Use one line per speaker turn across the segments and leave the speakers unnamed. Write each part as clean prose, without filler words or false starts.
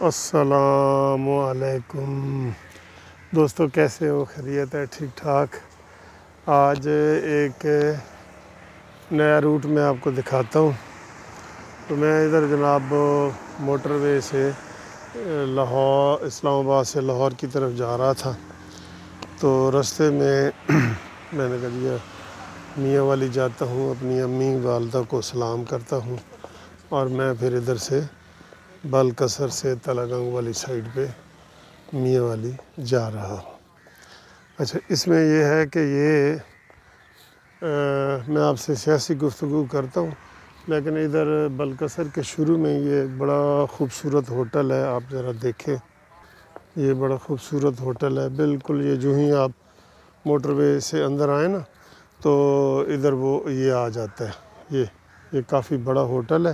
السلام علیکم دوستو، کیسے ہو؟ خیریت ہے؟ ٹھیک ٹھاک۔ آج ایک نیا روٹ میں آپ کو دکھاتا ہوں۔ تو میں ادھر جناب موٹر وے سے لاہور، اسلام آباد سے لاہور کی طرف جا رہا تھا، تو رستے میں میں نے کہا دیا میاں والی جاتا ہوں، اپنی امی والدہ کو سلام کرتا ہوں، اور میں پھر ادھر سے بالکسر سے تلگنگ والی سائڈ پہ میاں والی جا رہا ہوں۔ اچھا، اس میں یہ ہے کہ میں آپ سے سیاسی گفتگو کرتا ہوں، لیکن ادھر بالکسر کے شروع میں یہ بڑا خوبصورت ہوٹل ہے، آپ ذرا دیکھیں، یہ بڑا خوبصورت ہوٹل ہے۔ بالکل یہ جو ہی آپ موٹر وے سے اندر آئیں نا، تو ادھر یہ آ جاتا ہے، یہ کافی بڑا ہوٹل ہے۔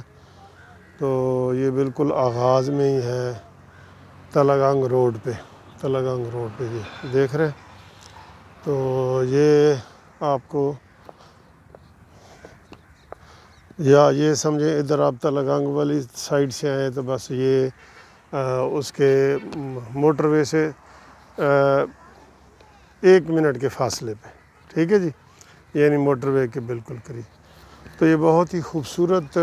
تو یہ بالکل آغاز میں ہی ہے تلگنگ روڈ پہ یہ دیکھ رہے ہیں۔ تو یہ آپ کو یہ سمجھیں، ادھر آپ تلگنگ والی سائڈ سے آئیں تو بس یہ اس کے موٹر وے سے 1 منٹ کے فاصلے پہ، ٹھیک ہے جی، یعنی موٹر وے کے بالکل قریب۔ تو یہ بہت ہی خوبصورت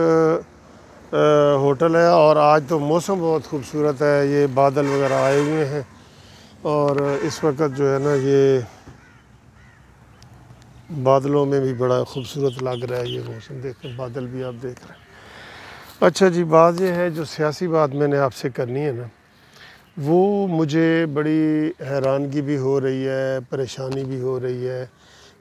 ہوٹل ہے، اور آج تو موسم بہت خوبصورت ہے، یہ بادل وغیرہ آئے ہوئے ہیں، اور اس وقت جو ہے نا یہ بادلوں میں بھی بڑا خوبصورت لگ رہا ہے یہ موسم، دیکھیں بادل بھی آپ دیکھ رہے ہیں۔ اچھا جی، بات یہ ہے، جو سیاسی بات میں نے آپ سے کرنی ہے نا، وہ مجھے بڑی حیرانگی بھی ہو رہی ہے، پریشانی بھی ہو رہی ہے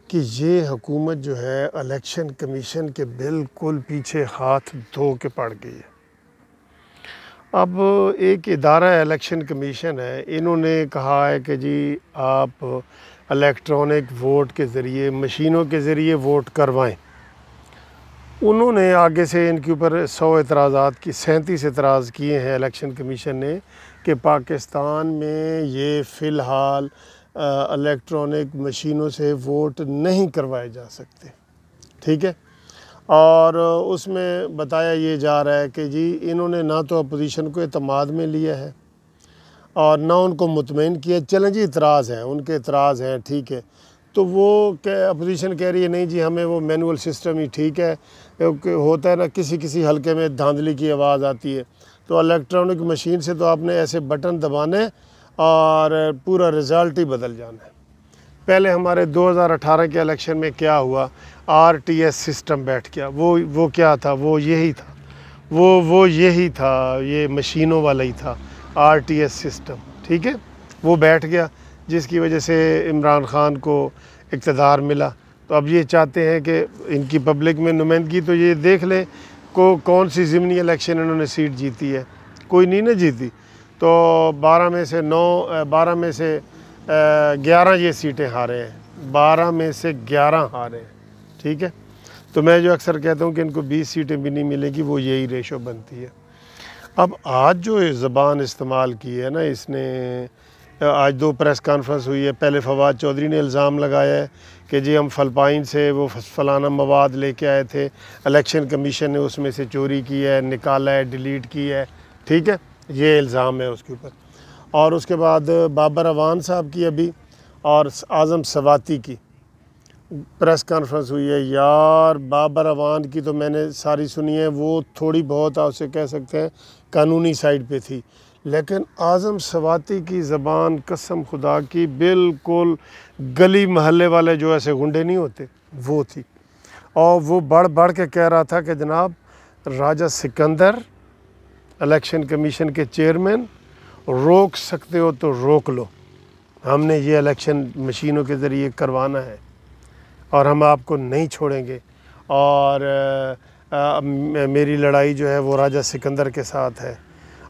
کہ یہ حکومت جو ہے الیکشن کمیشن کے بالکل پیچھے ہاتھ دھو کے پڑ گئی ہے۔ اب ایک ادارہ الیکشن کمیشن ہے، انہوں نے کہا ہے کہ جی آپ الیکٹرانک ووٹ کے ذریعے، مشینوں کے ذریعے ووٹ کروائیں۔ انہوں نے آگے سے ان کے اوپر 100 اعتراضات کی 37 اعتراض کیے ہیں الیکشن کمیشن نے، کہ پاکستان میں یہ فی الحال الیکٹرانک مشینوں سے ووٹ نہیں کروائے جا سکتے، ٹھیک ہے۔ اور اس میں بتایا یہ جا رہا ہے کہ جی انہوں نے نہ تو اپوزیشن کو اعتماد میں لیا ہے اور نہ ان کو مطمئن کیا۔ چلیں جی، اعتراض ہیں، ان کے اعتراض ہیں، ٹھیک ہے۔ تو وہ اپوزیشن کہہ رہی ہے نہیں جی، ہمیں وہ مینول سسٹم ہی ٹھیک ہے، ہوتا ہے نا کسی حلقے میں دھاندلی کی آواز آتی ہے، تو الیکٹرانک مشین سے تو آپ نے ایسے بٹن دبانے اور پورا رزلٹ ہی بدل جانا ہے۔ پہلے ہمارے 2018 کے الیکشن میں کیا ہوا، RTS سسٹم بیٹھ گیا، وہ کیا تھا، وہ یہی تھا، یہ مشینوں والا ہی تھا، RTS سسٹم، ٹھیک ہے، وہ بیٹھ گیا، جس کی وجہ سے عمران خان کو اقتدار ملا۔ تو اب یہ چاہتے ہیں کہ ان کی پبلک میں نمائندگی، تو یہ دیکھ لیں کون سی ضمنی الیکشن انہوں نے سیٹ جیتی ہے، کوئی نہیں نہ جیتی۔ تو 12 میں سے 11 یہ سیٹیں ہارے ہیں، 12 میں سے 11 ہارے ہیں، ٹھیک ہے۔ تو میں جو اکثر کہتا ہوں کہ ان کو 20 سیٹیں بھی نہیں ملے گی، وہ یہی ریشو بنتی ہے۔ اب آج جو زبان استعمال کی ہے نا، اس نے آج 2 پریس کانفرنس ہوئی ہے۔ پہلے فواد چودھری نے الزام لگایا ہے کہ جی ہم فلپائن سے وہ فلانا مواد لے کے آئے تھے، الیکشن کمیشن نے اس میں سے چوری کی ہے، نکالا ہے، ڈیلیٹ کی ہے، ٹھیک ہے، یہ الزام ہے اس کے اوپر۔ اور اس کے بعد بابر اعوان صاحب کی ابھی اور اعظم سواتی کی پریس کانفرنس ہوئی ہے۔ یار بابر اعوان کی تو میں نے ساری سنی ہے، وہ تھوڑی بہت آپ سے کہہ سکتے ہیں قانونی سائڈ پہ تھی، لیکن اعظم سواتی کی زبان قسم خدا کی بالکل گلی محلے والے جو ایسے گنڈے نہیں ہوتے وہ تھی، اور وہ بڑھ کے کہہ رہا تھا کہ جناب راجہ سکندر الیکشن کمیشن کے چیئرمین، روک سکتے ہو تو روک لو، ہم نے یہ الیکشن مشینوں کے ذریعے کروانا ہے اور ہم آپ کو نہیں چھوڑیں گے، اور میری لڑائی جو ہے وہ راجہ سکندر کے ساتھ ہے۔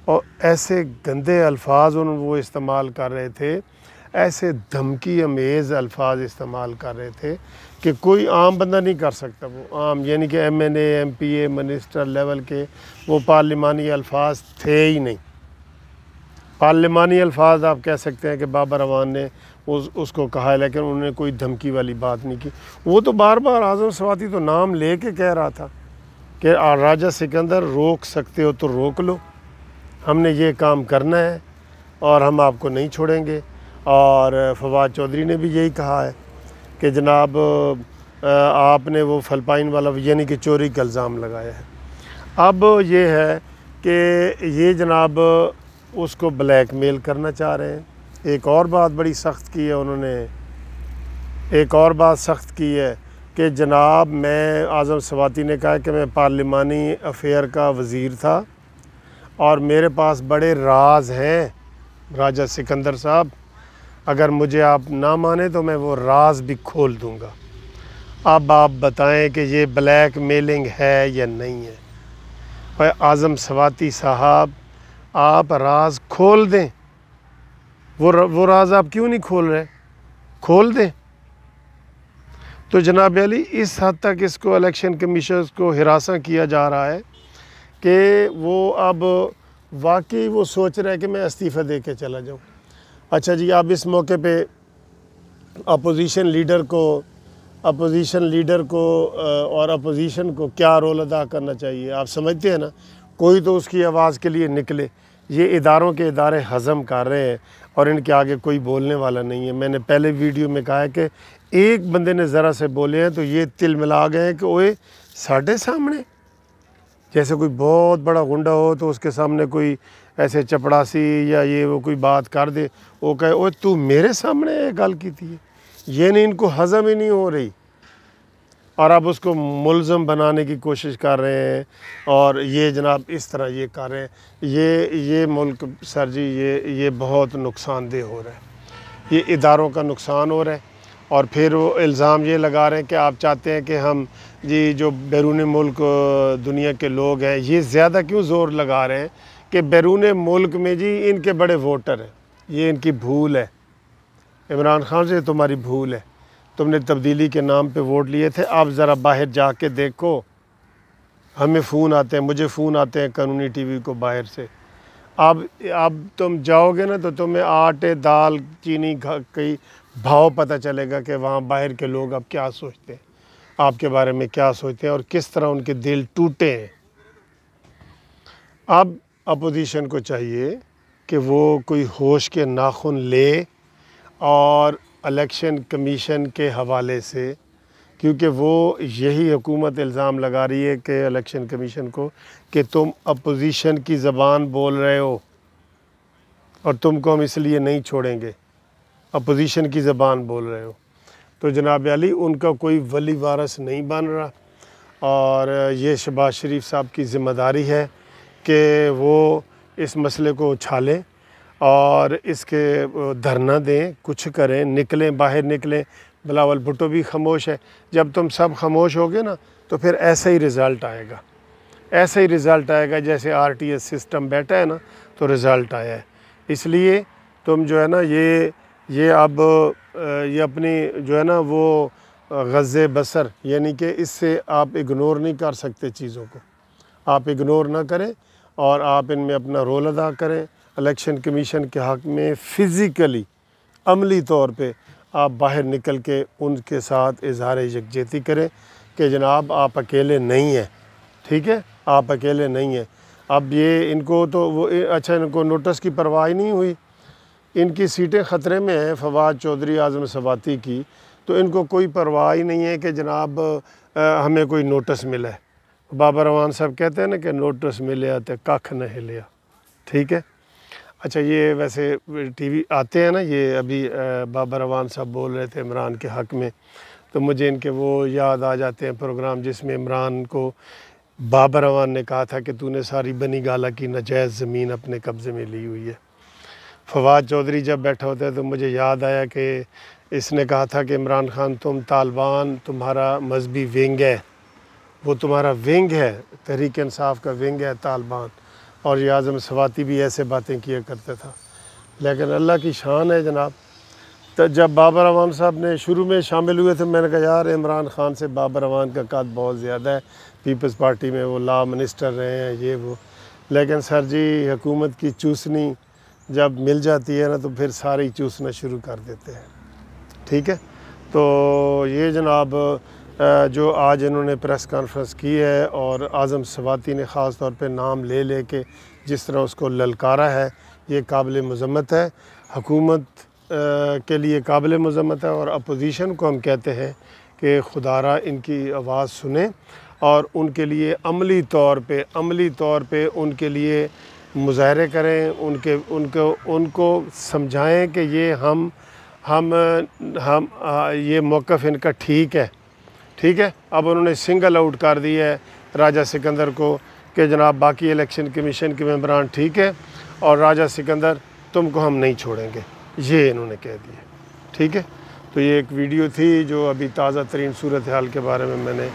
اور ایسے گندے الفاظ وہ استعمال کر رہے تھے، ایسے دھمکی امیز الفاظ استعمال کر رہے تھے کہ کوئی عام بندہ نہیں کر سکتا، وہ عام یعنی کہ MNA MPA منسٹر لیول کے وہ پارلیمانی الفاظ تھے ہی نہیں۔ پارلیمانی الفاظ آپ کہہ سکتے ہیں کہ بابر اعوان نے اس کو کہا ہے، لیکن انہوں نے کوئی دھمکی والی بات نہیں کی۔ وہ تو بار بار اعظم سواتی تو نام لے کے کہہ رہا تھا کہ راجہ سکندر روک سکتے ہو تو روک لو، ہم نے یہ کام کرنا ہے اور ہم آپ کو نہیں چھوڑیں گے۔ اور فواد چودھری نے بھی یہی کہا ہے کہ جناب آپ نے وہ فلپائن والا یعنی کہ چوری کا الزام لگایا ہے۔ اب یہ ہے کہ یہ جناب اس کو بلیک میل کرنا چاہ رہے ہیں۔ ایک اور بات بڑی سخت کی ہے انہوں نے، ایک اور بات سخت کی ہے کہ جناب میں اعظم سواتی نے کہا کہ میں پارلیمانی افیئر کا وزیر تھا اور میرے پاس بڑے راز ہیں راجہ سکندر صاحب، اگر مجھے آپ نہ مانیں تو میں وہ راز بھی کھول دوں گا۔ اب آپ بتائیں کہ یہ بلیک میلنگ ہے یا نہیں ہے؟ اور اعظم سواتی صاحب آپ راز کھول دیں، وہ راز آپ کیوں نہیں کھول رہے؟ کھول دیں۔ تو جناب علی اس حد تک اس کو الیکشن کمیشنز کو ہراساں کیا جا رہا ہے کہ وہ اب واقعی وہ سوچ رہا ہے کہ میں استعفیٰ دے کے چلا جاؤں۔ اچھا جی، اب اس موقع پہ اپوزیشن لیڈر کو اور اپوزیشن کو کیا رول ادا کرنا چاہیے؟ آپ سمجھتے ہیں نا، کوئی تو اس کی آواز کے لیے نکلے۔ یہ اداروں کے ادارے ہضم کر رہے ہیں اور ان کے آگے کوئی بولنے والا نہیں ہے۔ میں نے پہلے ویڈیو میں کہا ہے کہ ایک بندے نے ذرا سے بولے ہیں تو یہ تل ملا گئے ہیں کہ اوئے ساڑھے سامنے، جیسے کوئی بہت بڑا غنڈہ ہو تو اس کے سامنے کوئی ایسے چپڑاسی یا یہ وہ کوئی بات کر دے، وہ کہے اوئے تو میرے سامنے گل کی تھی، یہ نہیں، ان کو ہضم ہی نہیں ہو رہی اور اب اس کو ملزم بنانے کی کوشش کر رہے ہیں۔ اور یہ جناب اس طرح یہ کر رہے ہیں، یہ ملک سر جی یہ بہت نقصان دہ ہو رہا ہے، یہ اداروں کا نقصان ہو رہا ہے۔ اور پھر وہ الزام یہ لگا رہے ہیں کہ آپ چاہتے ہیں کہ ہم جی جو بیرون ملک دنیا کے لوگ ہیں یہ زیادہ کیوں زور لگا رہے ہیں کہ بیرون ملک میں جی ان کے بڑے ووٹر ہیں، یہ ان کی بھول ہے۔ عمران خان سے تمہاری بھول ہے، تم نے تبدیلی کے نام پہ ووٹ لیے تھے، اب ذرا باہر جا کے دیکھو، ہمیں فون آتے ہیں، مجھے فون آتے ہیں قانونی ٹی وی کو باہر سے، اب تم جاؤ گے نا تو تمہیں آٹے دال چینی کئی بھاؤ پتہ چلے گا کہ وہاں باہر کے لوگ اب کیا سوچتے ہیں، آپ کے بارے میں کیا سوچتے ہیں اور کس طرح ان کے دل ٹوٹے ہیں۔ اب اپوزیشن کو چاہیے کہ وہ کوئی ہوش کے ناخن لے اور الیکشن کمیشن کے حوالے سے، کیونکہ وہ یہی حکومت الزام لگا رہی ہے کہ الیکشن کمیشن کو کہ تم اپوزیشن کی زبان بول رہے ہو اور تم کو ہم اس لیے نہیں چھوڑیں گے، اپوزیشن کی زبان بول رہے ہو۔ تو جناب علی ان کا کوئی ولی وارث نہیں بن رہا اور یہ شہباز شریف صاحب کی ذمہ داری ہے کہ وہ اس مسئلے کو اچھالیں اور اس کے دھرنا دیں، کچھ کریں، نکلیں، باہر نکلیں۔ بلاول بھٹو بھی خاموش ہے، جب تم سب خاموش ہوگے نا تو پھر ایسا ہی رزلٹ آئے گا، ایسا ہی رزلٹ آئے گا جیسے RTS سسٹم بیٹھا ہے نا تو رزلٹ آیا ہے۔ اس لیے تم جو ہے نا یہ اب یہ اپنی جو ہے نا وہ غض بصر یعنی کہ اس سے آپ اگنور نہیں کر سکتے، چیزوں کو آپ اگنور نہ کریں اور آپ ان میں اپنا رول ادا کریں۔ الیکشن کمیشن کے حق میں فزیکلی عملی طور پہ آپ باہر نکل کے ان کے ساتھ اظہار یکجہتی کریں کہ جناب آپ اکیلے نہیں ہیں، ٹھیک ہے، آپ اکیلے نہیں ہیں۔ اب یہ ان کو تو وہ اچھا ان کو نوٹس کی پرواہ نہیں ہوئی، ان کی سیٹیں خطرے میں ہیں فواد چودھری اعظم سواتی کی، تو ان کو کوئی پرواہ ہی نہیں ہے کہ جناب ہمیں کوئی نوٹس ملا ہے۔ بابر اعوان صاحب کہتے ہیں نا کہ نوٹس ملیا تے ککھ نہ ہلیا، ٹھیک ہے۔ اچھا یہ ویسے ٹی وی آتے ہیں نا، یہ ابھی بابر اعوان صاحب بول رہے تھے عمران کے حق میں، تو مجھے ان کے وہ یاد آ جاتے ہیں پروگرام جس میں عمران کو بابر اعوان نے کہا تھا کہ تو نے ساری بنی گالہ کی ناجائز زمین اپنے قبضے میں لی ہوئی ہے۔ فواد چودھری جب بیٹھا ہوتا ہے تو مجھے یاد آیا کہ اس نے کہا تھا کہ عمران خان تم طالبان تمہارا مذہبی ونگ ہے، وہ تمہارا ونگ ہے، تحریک انصاف کا ونگ ہے طالبان، اور یہ اعظم سواتی بھی ایسے باتیں کیا کرتا تھا۔ لیکن اللہ کی شان ہے جناب، تو جب بابر اعوان صاحب نے شروع میں شامل ہوئے تھے میں نے کہا یار عمران خان سے بابر اعوان کا قد بہت زیادہ ہے، پیپلز پارٹی میں وہ لا منسٹر رہے ہیں یہ وہ، لیکن سر جی حکومت کی چوسنی جب مل جاتی ہے نا تو پھر سارے چوسنا شروع کر دیتے ہیں، ٹھیک ہے۔ تو یہ جناب جو آج انہوں نے پریس کانفرنس کی ہے اور اعظم سواتی نے خاص طور پہ نام لے کے جس طرح اس کو للکارا ہے، یہ قابل مذمت ہے، حکومت کے لیے قابل مذمت ہے، اور اپوزیشن کو ہم کہتے ہیں کہ خدا را ان کی آواز سنیں اور ان کے لیے عملی طور پہ ان کے لیے مظاہرے کریں، ان کو سمجھائیں کہ یہ یہ موقف ان کا ٹھیک ہے۔ اب انہوں نے سنگل آؤٹ کر دیا ہے راجہ سکندر کو کہ جناب باقی الیکشن کمیشن کے ممبران ٹھیک ہے اور راجہ سکندر تم کو ہم نہیں چھوڑیں گے، یہ انہوں نے کہہ دیا، ٹھیک ہے۔ تو یہ ایک ویڈیو تھی جو ابھی تازہ ترین صورتحال کے بارے میں نے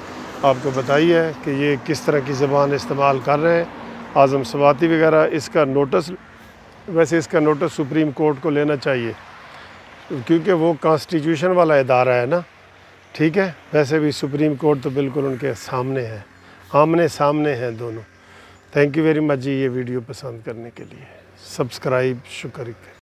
آپ کو بتائی ہے کہ یہ کس طرح کی زبان استعمال کر رہے ہیں۔ اعظم سواتی وغیرہ اس کا نوٹس سپریم کورٹ کو لینا چاہیے، کیونکہ وہ کانسٹیٹیوشن والا ادارہ ہے نا، ٹھیک ہے۔ ویسے بھی سپریم کورٹ تو بالکل ان کے سامنے ہے، آمنے سامنے ہیں دونوں۔ تھینک یو ویری مچ جی یہ ویڈیو پسند کرنے کے لیے، سبسکرائب، شکریہ۔